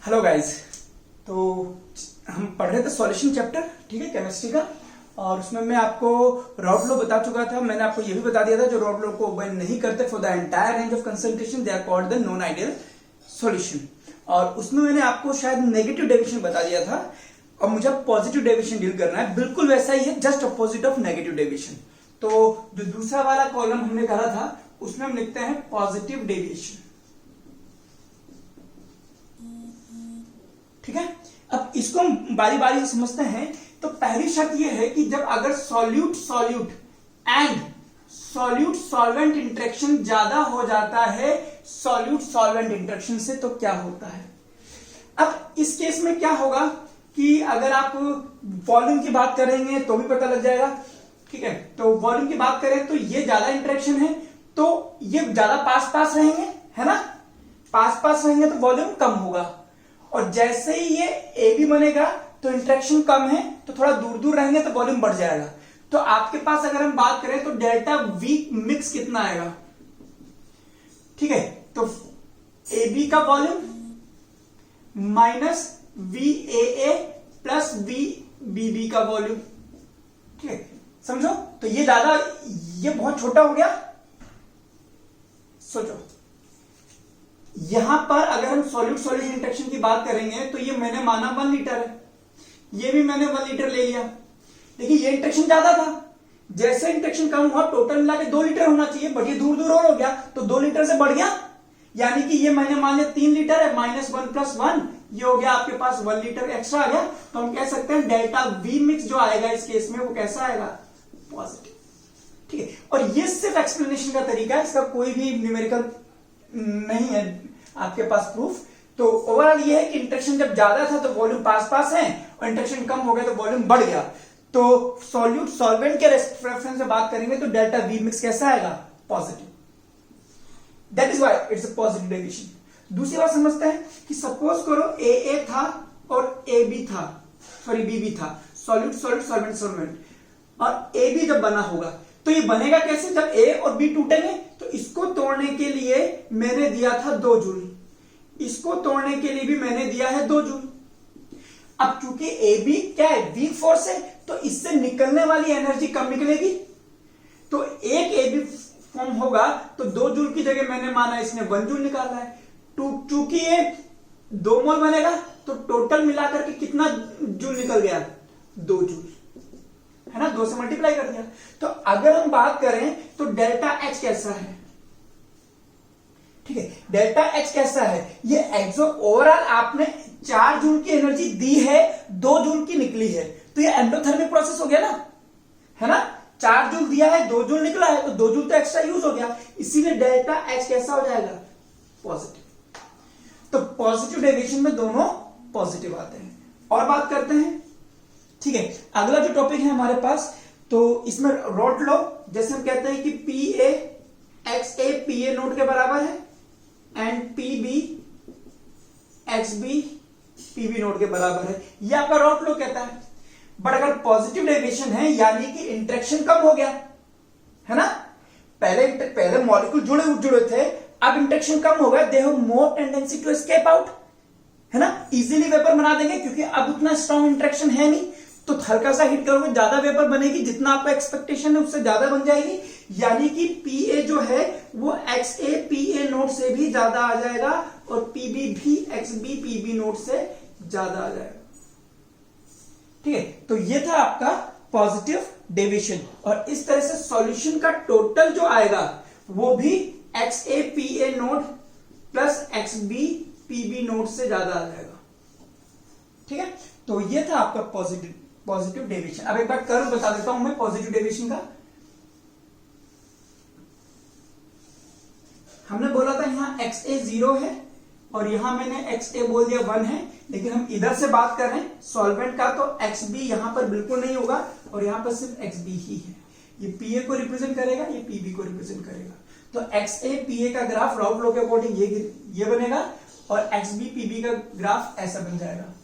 Hello guys. तो हम पढ़ रहे थे सॉल्यूशन चैप्टर, ठीक है, केमिस्ट्री का। और उसमें मैं आपको रॉड लॉ बता चुका था। मैंने आपको ये भी बता दिया था जो रॉड लॉ को ओबे नहीं करते for the entire range of concentration they are called the non ideal solution. और उसमें मैंने आपको शायद नेगेटिव डेविएशन बता दिया था और मुझे पॉजिटिव डेविएशन डील करना है। बिल्कुल वैसा ही है, just opposite of negative deviation. तो जो दूसरा वाला कॉलम हमने करा था उसमें हम लिखते हैं पॉजिटिव डेविएशन, ठीक है। अब इसको हम बारी बारी से समझते हैं। तो पहली शर्त यह है कि जब अगर solute solute and solute solvent interaction ज्यादा हो जाता है सॉल्यूट सॉल्वेंट इंटरेक्शन से, तो क्या होता है। अब इस केस में क्या होगा कि अगर आप वॉल्यूम की बात करेंगे तो भी पता लग जाएगा, ठीक है। तो वॉल्यूम की बात करें तो ये ज्यादा इंटरेक्शन है तो ये ज्यादा पास पास रहेंगे, है ना। पास पास रहेंगे तो वॉल्यूम कम होगा। और जैसे ही ये ए बी बनेगा तो इंटरेक्शन कम है तो थोड़ा दूर दूर रहेंगे तो वॉल्यूम बढ़ जाएगा। तो आपके पास अगर हम बात करें तो डेल्टा वी मिक्स कितना आएगा, ठीक है। तो ए बी का volume minus V A plus V B B का वॉल्यूम, ठीक है। समझो, तो ये बहुत छोटा हो गया। सोचो, यहां पर अगर हम सॉल्यूट सॉल्यूट इंटरेक्शन की बात करेंगे तो ये मैंने माना 1 लीटर है, ये भी मैंने 1 लीटर ले लिया। देखिए ये इंटरेक्शन ज्यादा था, जैसे इंटरेक्शन कम हुआ टोटल मिला के 2 लीटर होना चाहिए, बट ये दूर दूर और हो गया तो 2 लीटर से बढ़ गया। यानी कि ये मैंने मान लिया 3 लीटर है, -1 + 1 ये हो गया आपके पास 1 लीटर एक्स्ट्रा आ गया। तो हम कह सकते हैं डेल्टा वी मिक्स जो आएगा इस केस में वो कैसा आएगा, पॉजिटिव, ठीक है। और ये सिर्फ एक्सप्लेनेशन का तरीका है, इसका कोई भी न्यूमेरिकल नहीं है आपके पास प्रूफ। तो ओवरऑल ये है कि इंटरेक्शन जब ज्यादा था तो वॉल्यूम पास पास है और इंटरेक्शन कम हो गया तो वॉल्यूम बढ़ गया। तो सॉल्यूट सॉल्वेंट के रेफरेंस से बात करेंगे तो डेल्टा वी मिक्स कैसा आएगा, positive. That is why it's a positive deviation. दूसरी बात समझते हैं कि सपोज करो ए था और ए बी था, सॉरी बी बी था, सॉल्यूट सॉल्यूट सॉल्वेंट सॉल्वेंट, और ए बी जब बना होगा तो ये बनेगा कैसे, जब ए और बी टूटेंगे तो इसको तोड़ने के लिए मैंने दिया था 2 जूल, इसको तोड़ने के लिए भी मैंने दिया है 2 जूल। अब चूंकि ए बी क्या है, वीक फोर्स है, तो इससे निकलने वाली एनर्जी कम निकलेगी। तो एक ए बी फॉर्म होगा तो 2 जूल की जगह मैंने माना इसने 1 जूल निकाला है। चूंकि ये 2 मोल बनेगा तो टोटल मिलाकर के कितना जूल निकल गया, 2 जूल, है ना। 2 से मल्टीप्लाई कर दिया। तो अगर हम बात करें तो डेल्टा एच कैसा है, ठीक है। डेल्टा एच कैसा है, ये एक्सो ओवरऑल आपने 4 जूल की एनर्जी दी है, 2 जूल की निकली है, तो ये एंडोथर्मिक प्रोसेस हो गया ना, है ना। 4 जूल दिया है, 2 जूल निकला है, तो 2 जूल तो एक्स्ट्रा यूज हो गया, इसीलिए डेल्टा एच कैसा हो जाएगा, पॉजिटिव। तो पॉजिटिव डेविएशन में दोनों पॉजिटिव आते हैं। और बात करते हैं, ठीक है। अगला जो टॉपिक है हमारे पास, तो इसमें रॉड लॉ, जैसे हम कहते हैं कि P A X A P A nought के बराबर है and P B X B P B nought के बराबर है, ये आपका रॉड लॉ कहता है। बट अगर पॉजिटिव डेविएशन है यानी कि इंटरेक्शन कम हो गया, है ना। पहले मॉलिक्यूल जुड़े थे, अब इंटरेक्शन कम हो गया, they have more tendency to escape out, है ना। इजीली वेपर बना देंगे क्योंकि अब उतना स्ट्रॉन्ग इंटरेक्शन है नहीं, तो हल्का सा हिट करोगे ज्यादा वेपर बनेगी, जितना आपका एक्सपेक्टेशन है उससे ज्यादा बन जाएगी। यानी कि पी ए जो है वो X A P A note से भी ज्यादा आ जाएगा और पी बी भी X B P B nought से ज्यादा आ जाएगा, ठीक है। तो ये था आपका पॉजिटिव डेविएशन। और इस तरह से सॉल्यूशन का टोटल जो आएगा वो भी X A P A nought plus X B P B nought से ज्यादा आ जाएगा, ठीक है। तो ये था आपका पॉजिटिव डेविएशन। अब एक बार कर्व बता देता हूं मैं पॉजिटिव डेविएशन का। हमने बोला था यहां एक्स ए 0 है और यहां मैंने एक्स ए बोल दिया 1 है, लेकिन हम इधर से बात कर रहे हैं सॉल्वेंट का, तो एक्स बी यहां पर बिल्कुल नहीं होगा और यहां पर सिर्फ एक्स बी ही है। ये पी ए को रिप्रेजेंट करेगा, ये पी बी को रिप्रेजेंट करेगा। तो एक्स ए पी ए का ग्राफ राउट लॉ के अकॉर्डिंग ये बनेगा और एक्स बी पी बी का ग्राफ ऐसा बन जाएगा।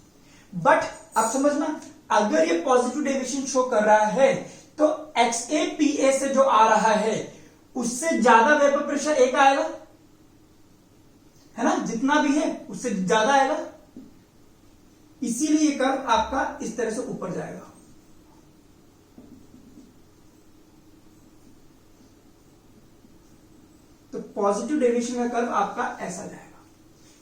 बट अब समझना, अगर ये पॉजिटिव डेविएशन शो कर रहा है तो एक्स ए पी ए से जो आ रहा है उससे ज्यादा वेपर प्रेशर एक आएगा, है ना, जितना भी है उससे ज्यादा आएगा। इसीलिए ये कर्व आपका इस तरह से ऊपर जाएगा। तो पॉजिटिव डेविएशन का कर्व आपका ऐसा जाएगा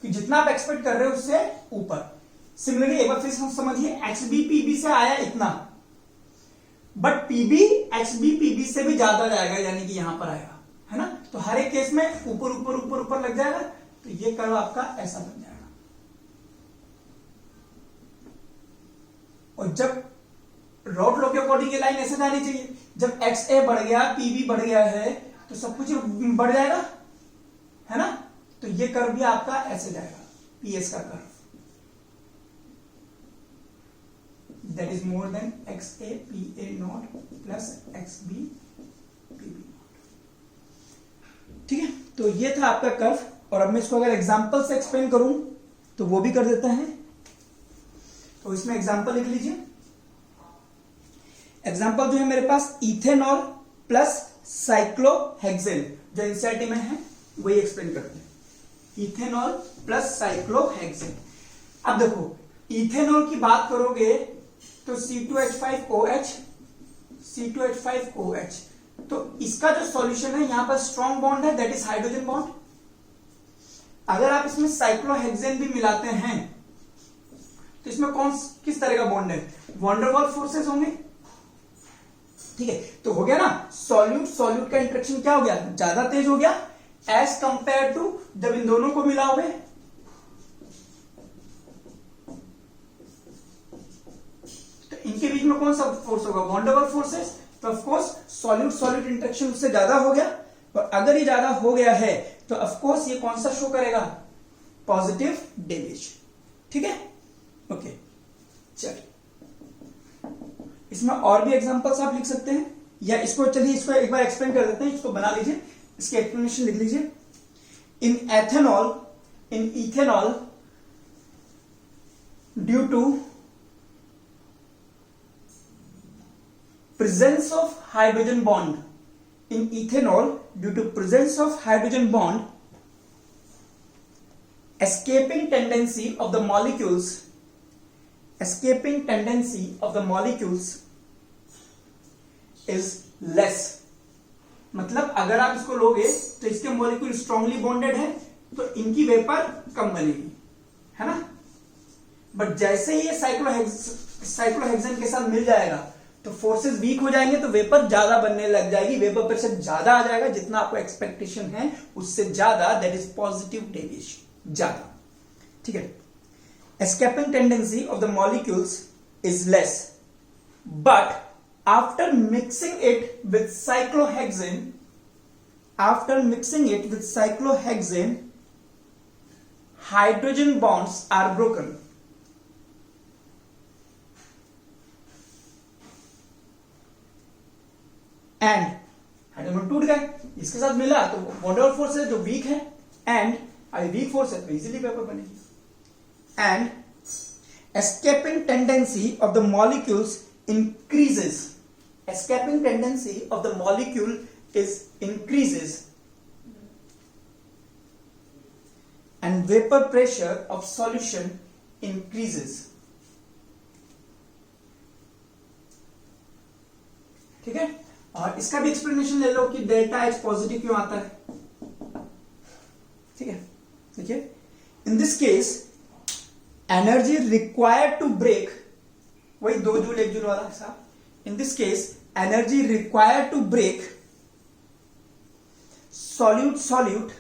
कि जितना आप एक्सपेक्ट कर रहे हो उससे ऊपर। सिमिलरली एक बार फिर समझिए, एक्सबी पीबी से आया इतना, बट पीबी एक्सबी पीबी से भी ज्यादा जाएगा, यानी कि यहां पर आएगा, है ना। तो हर एक केस में ऊपर ऊपर ऊपर ऊपर लग जाएगा, तो ये कर्व आपका ऐसा बन जाएगा। और जब रॉड लॉ के अकॉर्डिंग ये लाइन ऐसे जानी चाहिए, जब एक्स ए बढ़ गया, पीबी बढ़ गया है, तो सब कुछ बढ़ जाएगा, है ना। तो ये कर्व भी आपका ऐसे जाएगा, पीएस का curve, that is more than X A P A nought plus X B P B nought. ठीक है, तो ये था आपका कर्व। और अब मैं इसको अगर एग्जांपल से एक्सप्लेन करूं तो वो भी कर देते हैं। तो इसमें एग्जांपल लिख लीजिए। एग्जांपल जो है मेरे पास इथेनॉल प्लस साइक्लोहेक्सेन, जो एनसीईआरटी में है वही एक्सप्लेन करते हैं। Ethanol plus cyclohexane. अब देखो, इथेनॉल की बात करोगे तो C2H5OH, C2H5OH, तो इसका जो सॉल्यूशन है यहां पर स्ट्रॉन्ग बॉन्ड है, दैट इज हाइड्रोजन बॉन्ड। अगर आप इसमें साइक्लोहेक्सेन भी मिलाते हैं तो इसमें किस तरह का बॉन्ड है, वैन डर वाल्स फोर्सेस होंगे। ठीक है, तो हो गया ना, सॉल्यूट सॉल्यूट का इंटरेक्शन क्या हो गया, ज्यादा तेज हो गया एज कंपेयर टू जब इन दोनों को मिलाओगे। तो इनके बीच में कौन सा फोर्स होगा, वैन डर वाल्स फोर्सेस। तो ऑफकोर्स सॉल्यूट सॉल्यूट इंटरेक्शन उससे ज्यादा हो गया, और अगर ये ज्यादा हो गया है तो ऑफकोर्स ये कौन सा शो करेगा, पॉजिटिव डेविएशन। ठीक है, ओके। चलिए, इसमें और भी एग्जांपल्स आप लिख सकते हैं, या इसको चलिए इसको एक बार एक्सप्लेन कर देते हैं, इसको बना लीजिए, इसकी एक्सप्लेनेशन लिख लीजिए। In ethanol due to presence of hydrogen bond, in ethanol due to presence of hydrogen bond, escaping tendency of the molecules is less। मतलब अगर आप इसको लोगे तो इसके मॉलिक्यूल स्ट्रांगली बॉन्डेड है तो इनकी वेपर कम बनेगी, है ना। बट जैसे ही ये साइक्लोहेक्सेन के साथ मिल जाएगा तो फोर्सेस वीक हो जाएंगे, तो वेपर ज्यादा बनने लग जाएगी, वेपर प्रेशर ज्यादा आ जाएगा, जितना आपको एक्सपेक्टेशन है उससे ज्यादा, दैट इज पॉजिटिव डेविएशन, ज्यादा। ठीक है, escaping tendency of the molecules is less, but after mixing it with cyclohexane, hydrogen bonds are broken. And hydrogen टूट गए, इसके साथ मिला तो वैन डर वाल्स फोर्स है जो वीक है, एंड वीक फोर्स है तो इजीली वेपर बनेगी। And escaping tendency of the molecules increases, escaping tendency of the molecule is increases, and vapour pressure of solution increases. ठीक है, और इसका भी एक्सप्लेनेशन ले लो कि डेल्टा एच पॉजिटिव क्यों आता है। ठीक है, देखिए, in this case energy required to break, वही 2 जूल 1 जूल वाला हिसाब, in this case energy required to break solute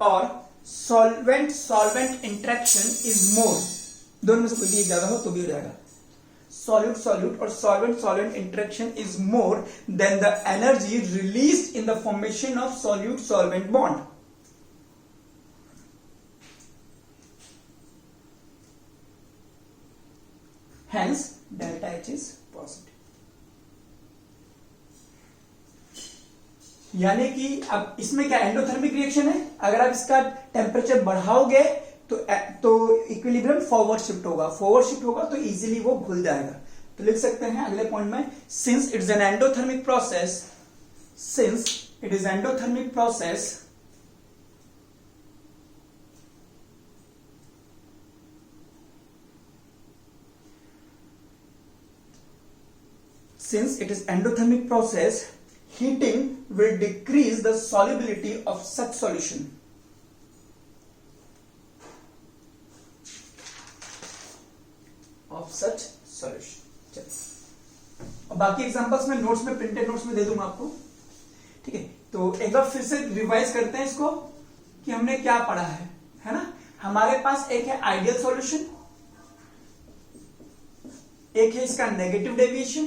और सॉल्वेंट इंटरेक्शन इज मोर, दोनों में से कोई भी एक ज्यादा हो तो भी हो जाएगा। solute or solvent interaction is more than the energy released in the formation of solute solvent bond. Hence delta H is positive. यानी कि अब इसमें क्या एंडोथर्मिक रिएक्शन है, अगर आप इसका टेम्परेचर बढ़ाओगे तो इक्विलिब्रियम फॉरवर्ड शिफ्ट होगा, तो इजीली वो भूल जाएगा। तो लिख सकते हैं अगले पॉइंट में, since it is an endothermic process since it is endothermic process, heating will decrease the solubility of such solution. और बाकी एग्जांपल्स में नोट्स में, प्रिंटेड नोट्स में दे दूंगा आपको, ठीक है। तो एक बार फिर से रिवाइज करते हैं इसको कि हमने क्या पढ़ा है ना। हमारे पास एक है आइडियल सॉल्यूशन, एक है इसका नेगेटिव डेविएशन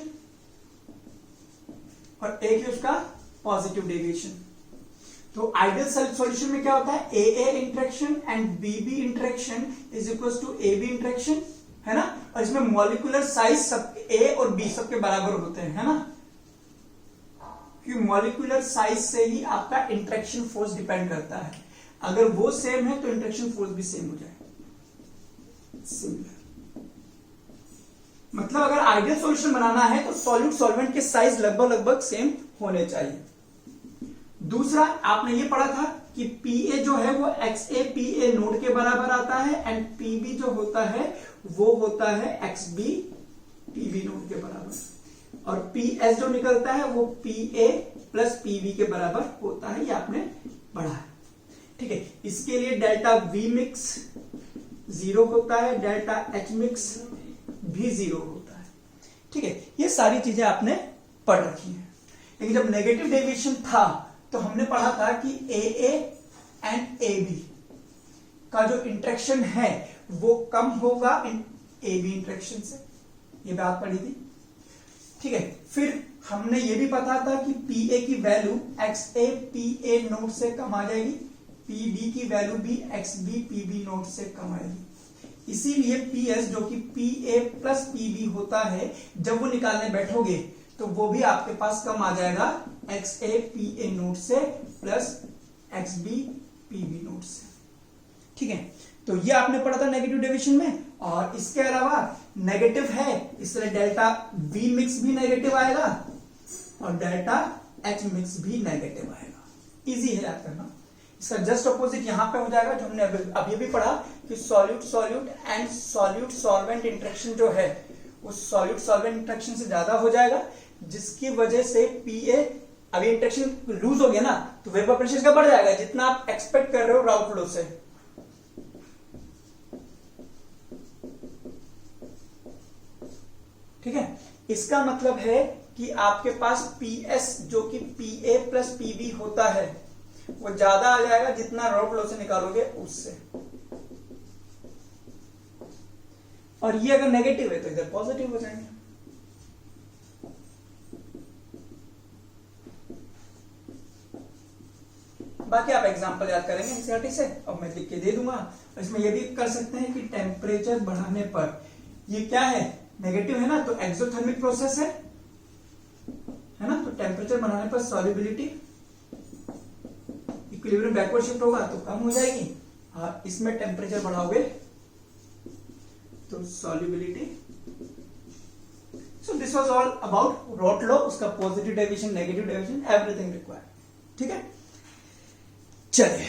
और एक है उसका पॉजिटिव डेविएशन। तो आइडियल सॉल्यूशन में क्या होता है, A interaction and B interaction is equal to A B interaction, है ना। और इसमें मॉलिक्यूलर साइज सब ए और बी सब के बराबर होते हैं, है ना, क्योंकि मॉलिक्यूलर साइज से ही आपका इंटरेक्शन फोर्स डिपेंड करता है। अगर वो सेम है तो इंटरेक्शन फोर्स भी सेम हो जाए, सिमिलर। मतलब अगर आइडियल सॉल्यूशन बनाना है तो सॉल्यूट सॉल्वेंट के साइज लगभग सेम होने चाहिए। दूसरा आपने ये पढ़ा था कि पीए जो है वो एक्सए पीए नोड के बराबर आता है एंड पीबी जो होता है वो होता है एक्सबी पीबी नोड के बराबर, और पीएस जो निकलता है वो पीए प्लस पीबी के बराबर होता है, ये आपने पढ़ा है, ठीक है। इसके लिए डेल्टा वी मिक्स 0 होता है, डेल्टा एच मिक्स भी 0 होता है, ठीक है। ये सारी चीजें आपने पढ़ रखी हैं। लेकिन जब नेगेटिव डेविएशन था तो हमने पढ़ा था कि ए एंड ए बी का जो इंटरेक्शन है वो कम होगा ए बी इंटरेक्शन से, ये बात पढ़ी थी, ठीक है। फिर हमने ये भी पता था कि पीए की value x A P A note से कम आ जाएगी, पीबी की वैल्यू भी एक्स बी पीबी नोट से कम आएगी। इसीलिए पीएस जो कि पीए प्लस पीबी होता है, जब वो निकालने बैठोगे तो वो भी आपके पास कम आ जाएगा X A P A note से plus X B P B naught से, ठीक है। तो ये आपने पढ़ा था नेगेटिव डेविएशन में। और इसके अलावा नेगेटिव है इसलिए डेल्टा वी मिक्स भी नेगेटिव आएगा और डेल्टा एच मिक्स भी नेगेटिव आएगा। इजी है याद करना। इसका जस्ट अपोजिट यहां पे हो जाएगा जो हमने अभी भी पढ़ा कि solute solute and solute solvent interaction जो है उस सॉल्यूट सॉल्वेंट इंटरेक्शन से ज्यादा हो जाएगा, जिसकी वजह से पीए अभी इंटरेक्शन लूज हो गया ना तो वेपर प्रेशर का बढ़ जाएगा जितना आप एक्सपेक्ट कर रहे हो राउट फ्लो से, ठीक है। इसका मतलब है कि आपके पास पीएस जो कि पीए प्लस पीबी होता है वो ज्यादा आ जाएगा जितना राउट फ्लो से निकालोगे उससे, और ये अगर नेगेटिव है तो इधर पॉजिटिव हो जाएंगे। बाकी आप एग्जांपल याद करेंगे एनसीईआरटी से और मैं लिख के दे दूंगा। इसमें ये भी कर सकते हैं कि टेम्परेचर बढ़ाने पर ये क्या है, नेगेटिव है ना, तो एक्सोथर्मिक प्रोसेस है ना, तो टेम्परेचर बढ़ाने पर सॉल्युबिलिटी इक्विलिब्रियम बैकवर्ड शिफ्ट होगा तो कम हो जाएगी, और इसमें टेम्परेचर बढ़ाओगे तो solubility. So this was all about Raoult law, उसका positive deviation negative deviation everything required, ठीक है। चलिए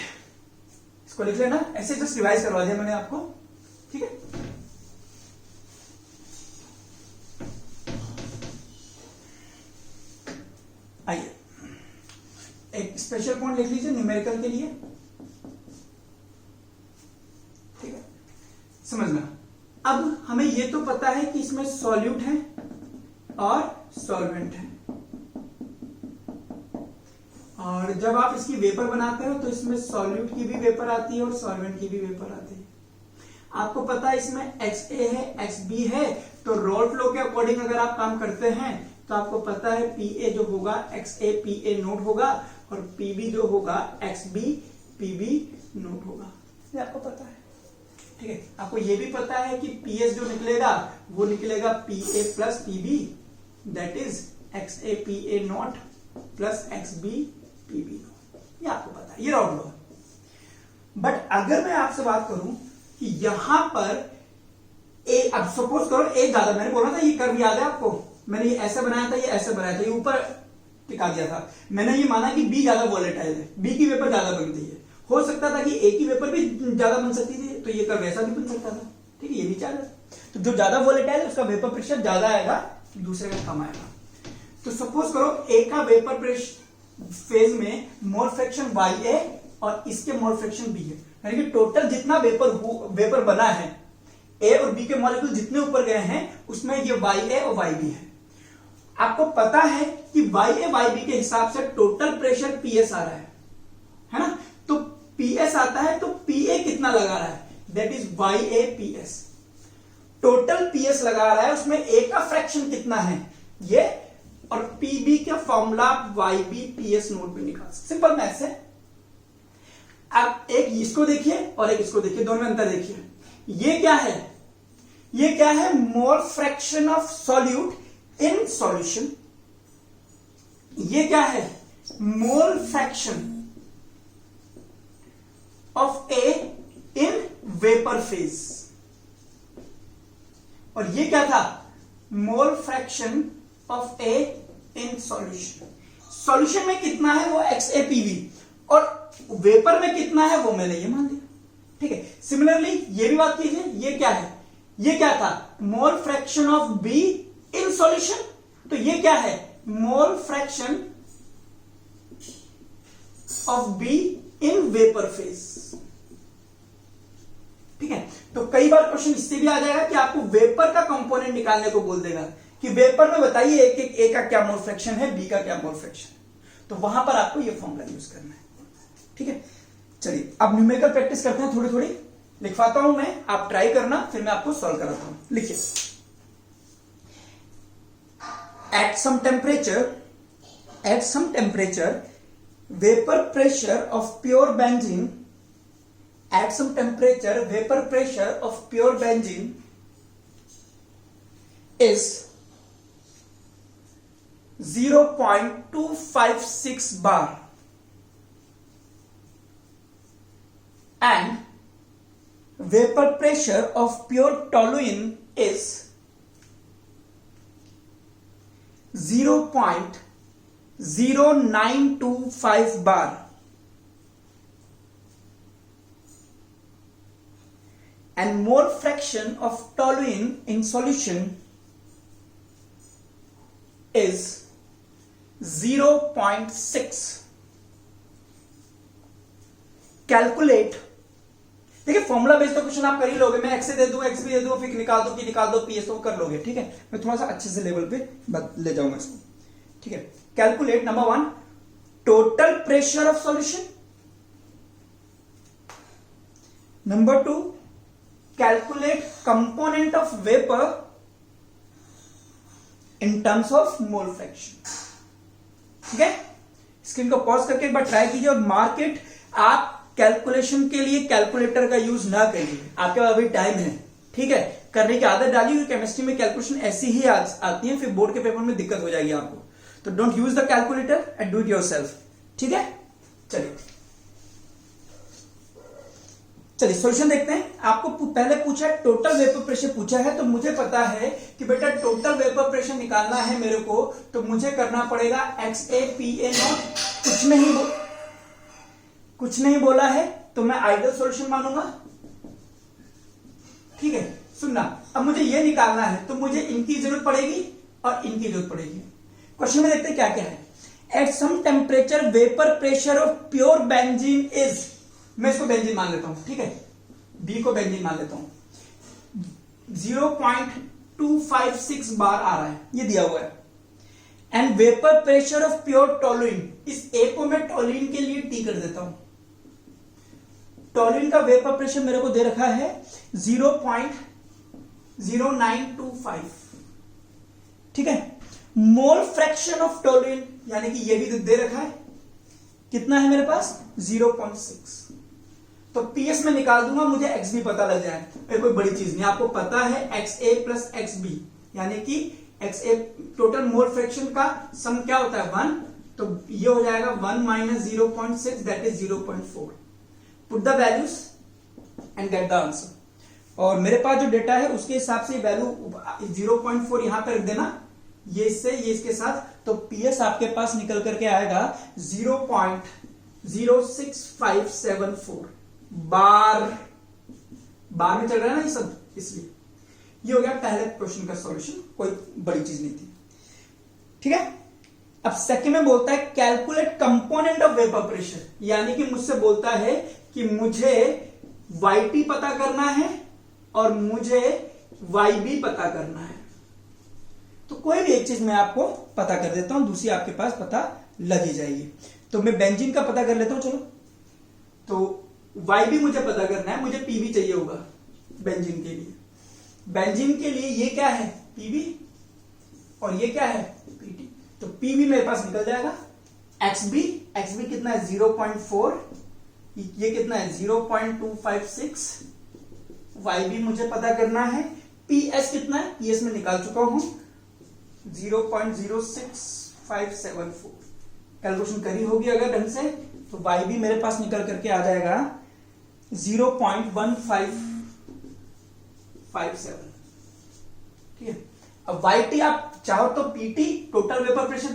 इसको लिख लेना, ऐसे जस्ट रिवाइज करवा दिया मैंने आपको, ठीक है। आइए एक स्पेशल पॉइंट लिख लीजिए न्यूमेरिकल के लिए, ठीक है। समझना, अब हमें ये तो पता है कि इसमें सॉल्यूट है और सॉल्वेंट है, और जब आप इसकी वेपर बनाते हो तो इसमें सॉल्यूट की भी वेपर आती है और सॉल्वेंट की भी वेपर आती है। आपको पता है इसमें एक्स ए है एक्स बी है, तो रॉल्ट लॉ के अकॉर्डिंग अगर आप काम करते हैं तो आपको पता है पी ए जो होगा X A P A nought होगा और पी बी जो होगा X B P B nought होगा, ये आपको पता है, ठीक है। आपको ये भी पता है कि पी एस जो निकलेगा वो निकलेगा P A plus P B, that is X A P A nought plus X B P B nought, ये आपको पता है, ये राउंड लॉ। बट अगर मैं आपसे बात करूं कि यहां पर ए, अब सपोज करो ए ज्यादा, मैंने बोला था ये कर्व याद है आपको, मैंने ये ऐसे बनाया था, ये ऐसे बनाया था, ये ऊपर टिका दिया था, मैंने ये माना कि बी ज्यादा वॉलेटाइल है, बी की वेपर ज्यादा बनती है, हो सकता था कि ए की वेपर भी ज्यादा बन सकती थी, तो ये कर्व ऐसा भी बन सकता था, ठीक है, ये भी चाल है। तो जो ज्यादा वॉलेटाइल है उसका वेपर प्रेशर ज्यादा आएगा, दूसरे का कम आएगा। तो सपोज करो ए का वेपर प्रेशर फेज में मोल फ्रैक्शन वाई ए और इसके मोल फ्रैक्शन बी है, यानी कि टोटल जितना वेपर बना है, ए और बी के मॉलिक्यूल जितने ऊपर गए हैं उसमें ये वाई ए और वाई बी है। आपको पता है कि वाई ए वाई बी के हिसाब से टोटल प्रेशर पीएस आ रहा है ना, तो पीएस आता है तो पीए कितना लगा रहा है, that is Y A PS. Total PS लगा रहा है, उसमें ए का फ्रैक्शन कितना है ये, और पीबी का formula Y B PS nought पे निकाल, सिंपल मैथ्स है। अब एक इसको देखिए और एक इसको देखिए, दोनों में अंतर देखिए। ये क्या है, ये क्या है, mole fraction of solute in solution. ये क्या है, mole fraction of A in vapour phase. और ये क्या था, mole fraction of A in solution. Solution में कितना है वो XAPV, और वेपर में कितना है वो मैंने ये मान लिया, ठीक है। सिमिलरली ये भी बात कीजिए, ये क्या है, ये क्या था, mole fraction of be in solution, तो ये क्या है, mole fraction of be in vapour phase, ठीक है। तो कई बार क्वेश्चन इससे भी आ जाएगा कि आपको वेपर का कंपोनेंट निकालने को बोल देगा कि वेपर में बताइए एक एक ए का क्या मोल फ्रैक्शन है, बी का क्या मोल फ्रैक्शन है, तो वहां पर आपको ये फॉर्मूला यूज करना है, ठीक है। चलिए अब न्यूमेरिकल प्रैक्टिस करते हैं, थोड़ी थोड़ी लिखवाता हूं मैं, आप ट्राई करना, फिर मैं आपको सॉल्व कराता हूं। लिखिए, at some temperature vapour pressure of pure benzene, at some temperature vapor pressure of pure benzene is 0.256 bar and vapor pressure of pure toluene is 0.0925 bar, and mole fraction of toluene in solution is 0.6. Calculate, देखिए formula based तो question आप कर ही लोगे, मैं x दे दूं, x भी दे दूं, फिर निकाल दो पीएस, तो कर लोगे, ठीक है। मैं थोड़ा सा अच्छे से लेवल पे ले जाऊंगा इसको, ठीक है। Calculate number 1 total pressure of solution, number 2 calculate component of vapor in terms of mole fraction, ठीक है। स्क्रीन को पॉज करके एक बार ट्राई कीजिए और मार्केट, आप कैलकुलेशन के लिए कैलकुलेटर का यूज ना करिए, आपके पास अभी टाइम है, ठीक है। करने की आदत डालिए, केमिस्ट्री में कैलकुलेशन ऐसी ही आती है, फिर बोर्ड के पेपर में दिक्कत हो जाएगी आपको, तो don't use the calculator and do it yourself, ठीक है। चलिए सॉल्यूशन देखते हैं। आपको पहले पूछा है टोटल वेपर प्रेशर पूछा है, तो मुझे पता है कि बेटा टोटल वेपर प्रेशर निकालना है मेरे को, तो मुझे करना पड़ेगा XAPA नॉट, कुछ नहीं बोला है तो मैं आइडियल सॉल्यूशन मानूंगा, ठीक है। सुनना, अब मुझे ये निकालना है तो मुझे इनकी जरूरत पड़ेगी और इनकी जरूरत पड़ेगी। क्वेश्चन में देखते हैं क्या क्या है। At some temperature vapour pressure of pure benzene is, मैं इसको बेंजीन मान लेता हूं, ठीक है, बी को बेंजीन मान लेता हूं, 0.256 बार आ रहा है, ये दिया हुआ है। And vapour pressure of pure toluene, इस ए को मैं टोलुइन के लिए टी कर देता हूं। टोलुइन का वेपर प्रेशर मेरे को दे रखा है 0.0925, ठीक है। मोल फ्रैक्शन ऑफ टोलुइन, यानी कि ये भी दे रखा है, कितना है मेरे पास 0.6, तो पीएस में निकाल दूंगा, मुझे एक्स भी पता लग जाए, कोई बड़ी चीज नहीं। आपको पता है XA प्लस XB, यानी कि XA टोटल मोल फ्रैक्शन का सम क्या होता है 1, तो ये हो जाएगा 1 minus 0.6 that is 0.4। Put the values and get the answer. और मेरे पास जो डेटा है उसके हिसाब से वैल्यू 0.4 यहां पर रख देना, ये इससे ये इसके साथ, तो पीएस आपके पास निकल करके आएगा 0.06574 बार में चल रहा है ना ये सब, इसलिए ये हो गया पहले क्वेश्चन का सॉल्यूशन, कोई बड़ी चीज नहीं थी, ठीक है। अब सेकंड में बोलता है calculate component of vapour pressure, यानी कि मुझसे बोलता है कि मुझे yt पता करना है और मुझे yb पता करना है। तो कोई भी एक चीज मैं आपको पता कर देता हूं, दूसरी आपके पास पता लग ही जाएगी। तो मैं बेंजीन का पता कर लेता हूं, चलो। तो yb मुझे पता करना है, मुझे pb चाहिए होगा बेंजीन के लिए। बेंजीन के लिए ये क्या है pb और ये क्या है pt, तो pb मेरे पास निकल जाएगा। xb कितना है 0.4, ये कितना है 0.256, yb मुझे पता करना है। ps कितना है ये इसमें निकाल चुका हूं 0.06574। कैलकुलेशन करी होगी अगर ढंग से, तो yb मेरे पास निकल करके आ जाएगा 0.1557। ठीक है, अब yt आप चाहो तो pt टोटल वेपर प्रेशर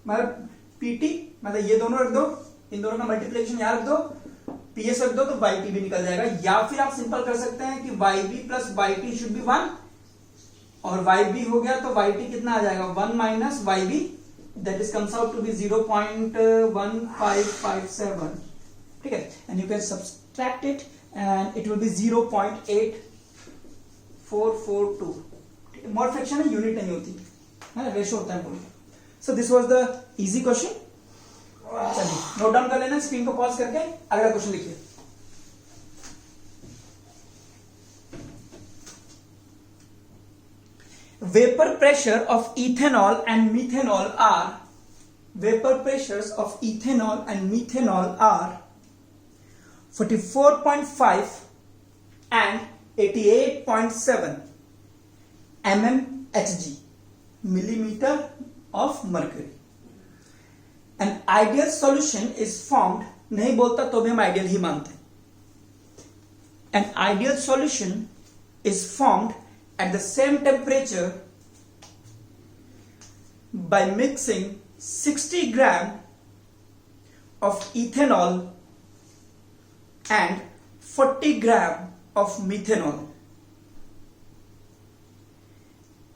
मतलब pt मतलब ये दोनों रख दो, इन दोनों का मल्टीप्लिकेशन यहां रख दो, ps रख दो, तो yt भी निकल जाएगा। या फिर आप सिंपल कर सकते हैं कि yb plus yt should be 1 और yb हो गया तो yt कितना आ जाएगा 1 minus yb, that is comes out to be 0.1557। ठीक है, and you can subtract it and it will be 0.8442। Mole fraction है, यूनिट नहीं होती है, रेशो होता है। So this was the easy question. चलिए नोट डाउन कर लेना, स्क्रीन को पॉज करके अगला क्वेश्चन लिखिए। Vapor pressure of ethanol and methanol are 44.5 and 88.7 mmHg, millimeter of mercury. An ideal solution is formed, नहीं बोलता तो भी हम आइडियल ही मानते हैं। An ideal solution is formed at the same temperature by mixing 60 gram of ethanol and 40 gram of methanol.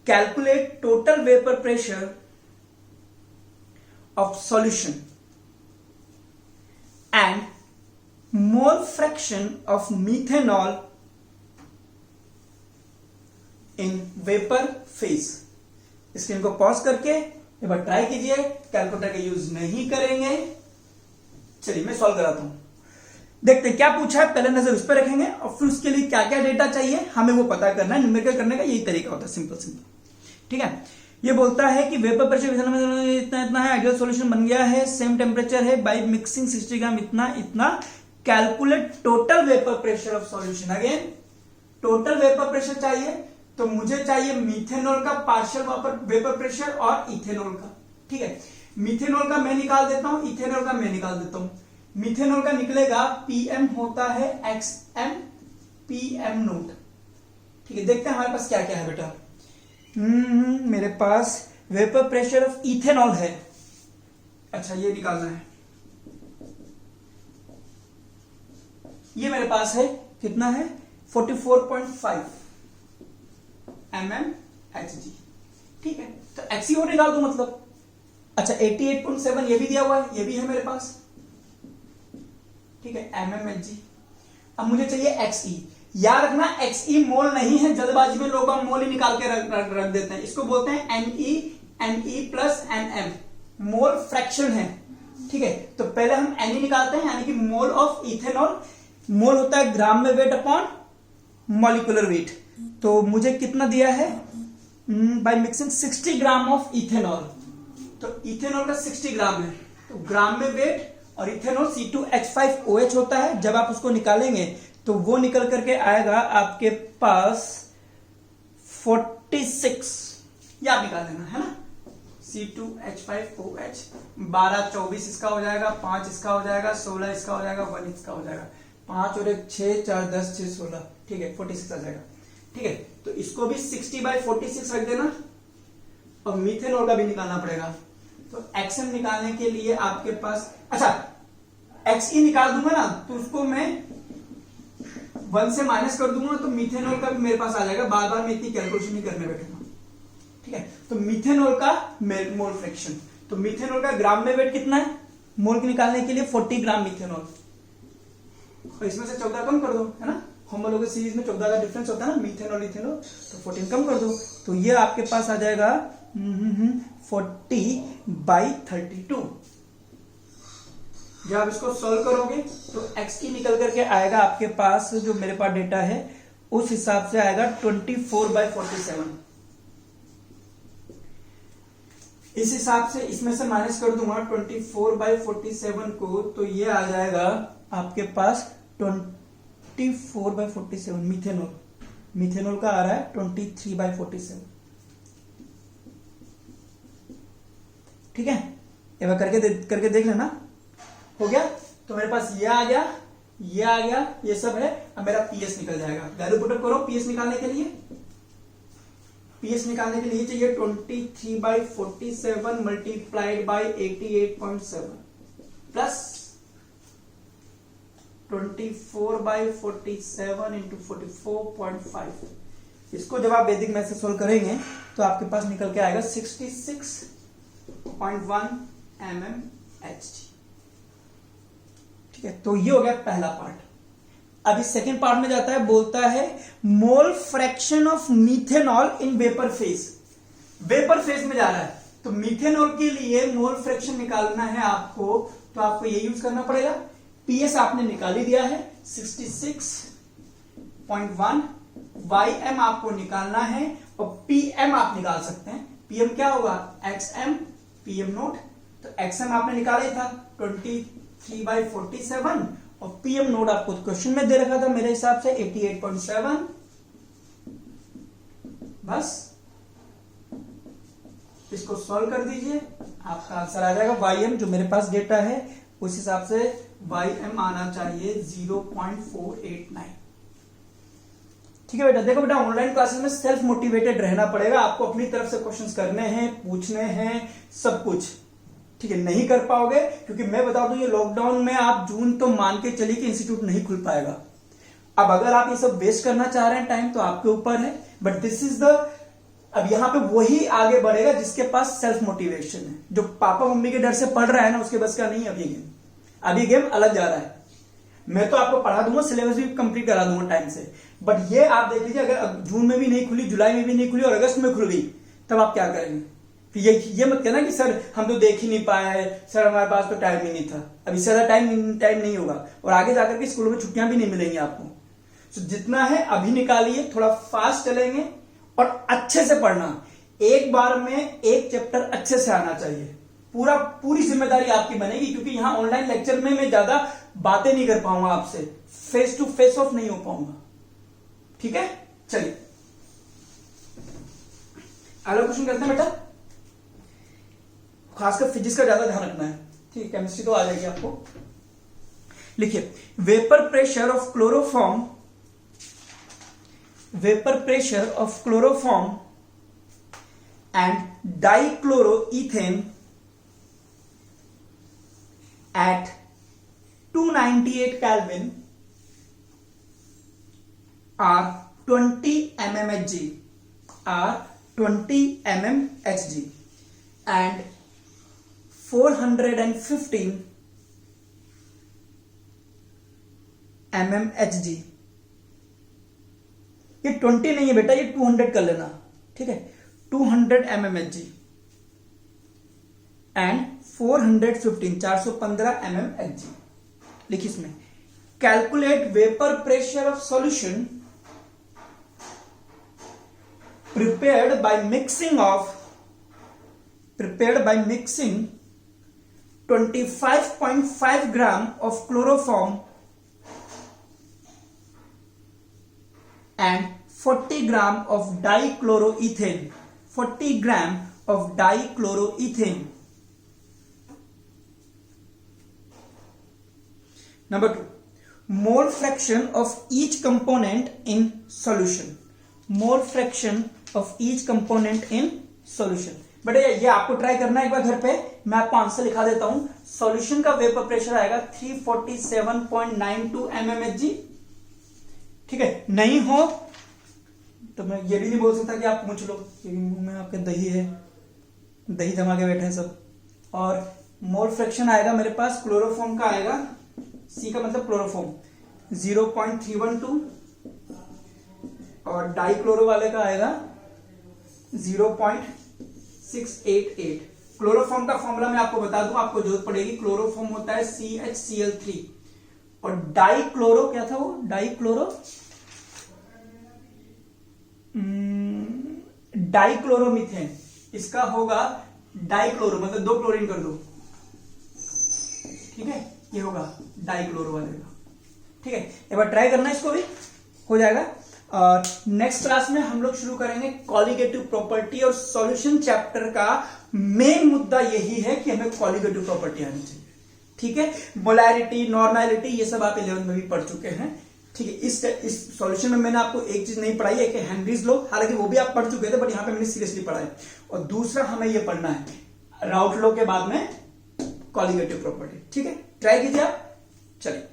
Calculate total vapor pressure of solution and mole fraction of methanol in vapour phase. Screen को pause करके एक बार try कीजिए, calculator का use नहीं करेंगे। चलिए मैं solve कराता हूं, देखते हैं क्या पूछा है। पहले नजर उस पर रखेंगे और फिर उसके लिए क्या क्या डेटा चाहिए हमें वो पता करना है। न्यूमेरिकल करने का यही तरीका होता है, सिंपल। ठीक है, ये बोलता है कि वेपर प्रेशर इतना इतना है, आइडियल सॉल्यूशन बन गया है, सेम टेम्परेचर है, बाय मिक्सिंग 60 ग्राम इतना इतना। Calculate total vapour pressure of solution. Again total vapour pressure चाहिए, तो मुझे चाहिए मीथेनॉल का पार्शियल वेपर प्रेशर और इथेनॉल का। ठीक है, मीथेनॉल का मैं निकाल देता हूं, इथेनॉल का मैं निकाल देता हूं। मीथेनॉल का निकलेगा पीएम होता है एक्सएम पीएम नोट। ठीक है, देखते हैं हमारे पास क्या क्या है बेटा। मेरे पास वेपर प्रेशर ऑफ इथेनॉल है। अच्छा, ये निकालना है। ये मेरे पास है, कितना है 44.5 mmHg। ठीक है, तो XE और निकाल दो मतलब। अच्छा 88.7 ये भी दिया हुआ है, ये भी है मेरे पास। ठीक है, mmHg। अब मुझे चाहिए XE। याद रखना XE मोल नहीं है, जल्दबाजी में लोग मोल ही निकाल के रख देते हैं। इसको बोलते हैं Ne प्लस NM, मोल फ्रैक्शन है। ठीक है, तो पहले हम Ne निकालते हैं, यानी कि मोल ऑफ इथेनॉल। मोल होता है ग्राम में वेट अपॉन मॉलिक्यूलर वेट। तो मुझे कितना दिया है by mixing 60 gram of ethanol. तो इथेनॉल का 60 ग्राम है, तो ग्राम में वेट, और इथेनॉल C2H5OH होता है। जब आप उसको निकालेंगे तो वो निकल करके आएगा आपके पास 46, या निकाल देना है ना। C2H5OH 12 24 इसका हो जाएगा, 5 इसका हो जाएगा, 16 इसका हो जाएगा, 1 इसका हो जाएगा, 5 और 1 6 4 10 6 16। ठीक है, 46 आ जाएगा। ठीक है, तो इसको भी 60/46 रख देना, और मीथेनॉल का भी निकालना पड़ेगा। तो XM निकालने के लिए आपके पास, अच्छा XE निकाल दूंगा ना, तो उसको मैं 1 से माइनस कर दूंगा, तो मीथेनॉल का भी मेरे पास आ जाएगा। बार बार मैं इतनी कैलकुलेशन नहीं करने बैठूंगा। ठीक है, तो मीथेनॉल का मोल फ्रैक्शन, तो मिथेनॉल का ग्राम में वेट कितना है मोल के निकालने के लिए 40 ग्राम मिथेनॉल, और इसमें से 14 कम कर दो, है ना, होमोलॉगस सीरीज में 14 का डिफरेंस होता है ना, मिथेनॉल इथेनॉल, तो 14 कम कर दो, तो ये आपके पास आ जाएगा 40/32। जब आप इसको सॉल्व करोगे तो x की निकल करके आएगा आपके पास, जो मेरे पास डेटा है उस हिसाब से आएगा 24/47। इस हिसाब से इसमें से माइनस कर दूंगा 24/47 को, तो ये आ जाएगा आपके पास 24/47 मिथेनॉल का आ रहा है 23/47। ठीक है, एक बार करके देख लेना, हो गया। तो मेरे पास ये आ गया, ये आ गया, ये सब है। अब मेरा पीएस निकल जाएगा, वैल्यू पुटअप करो। पीएस निकालने के लिए चाहिए 23/47 मल्टीप्लाइड बाई 88.7 प्लस 24/47 इंटू 44.5। इसको जब आप वैदिक मैथ से सोल्व करेंगे तो आपके पास निकल के आएगा 66.1 mmHg। ठीक है, तो ये हो गया पहला पार्ट। अभी सेकेंड पार्ट में जाता है, बोलता है mole fraction of methanol in vapour phase. Vapour phase में जा रहा है, तो मिथेनॉल के लिए मोल फ्रैक्शन निकालना है आपको, तो आपको ये यूज करना पड़ेगा। पीएस आपने निकाल ही दिया है 66.1, वाईएम आपको निकालना है, और पीएम आप निकाल सकते हैं। पीएम क्या होगा, एक्सएम, पीएम नोट, तो एक्सएम आपने निकाला ही था 23/47, और पीएम नोट आपको क्वेश्चन में दे रखा था मेरे हिसाब से 88.7। बस इसको सॉल्व कर दीजिए, आपका आंसर आ जाएगा। वाईएम जो मेरे पास डेटा है उस हिसाब से वाईएम आना चाहिए 0.489। ठीक है बेटा, देखो बेटा, ऑनलाइन क्लासेस में सेल्फ मोटिवेटेड रहना पड़ेगा आपको, अपनी तरफ से क्वेश्चंस करने हैं, पूछने हैं, सब कुछ। ठीक है, नहीं कर पाओगे क्योंकि मैं बता दूं ये लॉकडाउन में आप जून तो मान के चलिए कि इंस्टीट्यूट नहीं खुल पाएगा। अब अगर आप ये सब वेस्ट करना चाह रहे हैं टाइम, तो आपके ऊपर है, बट दिस इज द, अब यहां पे वही आगे बढ़ेगा जिसके पास सेल्फ मोटिवेशन है। जो पापा मम्मी के डर से पढ़ रहा है ना, उसके बस का नहीं। अभी गेम अलग जा रहा है। मैं तो आपको पढ़ा दूंगा, सिलेबस भी कंप्लीट करा दूंगा टाइम से, बट ये आप देख लीजिए, अगर जून में भी नहीं खुली, जुलाई में भी नहीं खुली और अगस्त में खुल गई, तब आप क्या करेंगे? फिर ये मत कहना कि सर हम तो देख ही नहीं पाए, सर हमारे पास तो टाइम ही नहीं था। अभी ज्यादा टाइम नहीं होगा, और आगे जाकर के स्कूलों में छुट्टियां भी नहीं मिलेंगी आपको। तो जितना है अभी निकालिए, थोड़ा फास्ट चलेंगे और अच्छे से पढ़ना। एक बार में एक चैप्टर अच्छे से आना चाहिए, पूरी जिम्मेदारी आपकी बनेगी, क्योंकि यहां ऑनलाइन लेक्चर में मैं ज्यादा बातें नहीं कर पाऊंगा आपसे, फेस टू फेस ऑफ नहीं हो पाऊंगा। ठीक है, चलिए अगला क्वेश्चन करते हैं बेटा। खासकर फिजिक्स का ज्यादा ध्यान रखना है। ठीक है, केमिस्ट्री तो आ जाएगी आपको। लिखिए, vapour pressure of chloroform and dichloroethane at 298 Kelvin are 20 mmHg and 415 mmHg। ये 20 नहीं है बेटा, ये 200 कर लेना। ठीक है, 200 mmHg एंड 415 mmHg। लिखिए इसमें, calculate vapour pressure of solution prepared by mixing 25.5 gram of chloroform and 40 gram of dichloroethane, 40 gram of dichloroethane। Number 2, mole fraction of each component in solution। Mole fraction of each component in solution. But ये आपको try करना है एक बार घर पे। मैं आपको answer लिखा देता हूं। सॉल्यूशन का वेपर प्रेशर आएगा 347.92 mmHg। ठीक है, नहीं हो तो मैं ये भी नहीं बोल सकता कि आप पूछ लो, क्योंकि मुंह में आपके दही है, दही जमा के बैठे हैं सब। और मोल फ्रैक्शन आएगा मेरे पास क्लोरोफॉर्म का आएगा, C का मतलब क्लोरोफॉर्म 0.312 और डाइक्लोरो वाले का आएगा 0.688। क्लोरोफॉर्म का फॉर्मूला मैं आपको बता दूं, आपको जरूरत पड़ेगी। क्लोरोफॉर्म होता है CHCl3 और डाइक्लोरो क्या था वो, डाइक्लोरोमीथेन, इसका होगा डाइक्लोरो, मतलब 2 क्लोरीन कर दो, ठीक है, ये होगा डाइक्लोरो वाले का। ठीक है, एक बार ट्राई करना, इसको भी हो जाएगा। और नेक्स्ट क्लास में हम लोग शुरू करेंगे कॉलिगेटिव प्रॉपर्टी, और सॉल्यूशन चैप्टर का मेन मुद्दा यही है कि हमें कॉलिगेटिव प्रॉपर्टी आनी चाहिए। ठीक है, मोलैरिटी, नॉर्मेलिटी, ये सब आप 11th में भी पढ़ चुके हैं। ठीक है, इस सॉल्यूशन में मैंने आपको एक चीज नहीं पढ़ाई है कि हेनरीज लॉ, हालांकि वो भी आप पढ़ चुके थे, बट यहां पे मैंने सीरियसली पढ़ा है। और दूसरा हमें ये पढ़ना है राउट लॉ के बाद में कॉलिगेटिव प्रॉपर्टी। ठीक है, ट्राई कीजिए आप। चलिए।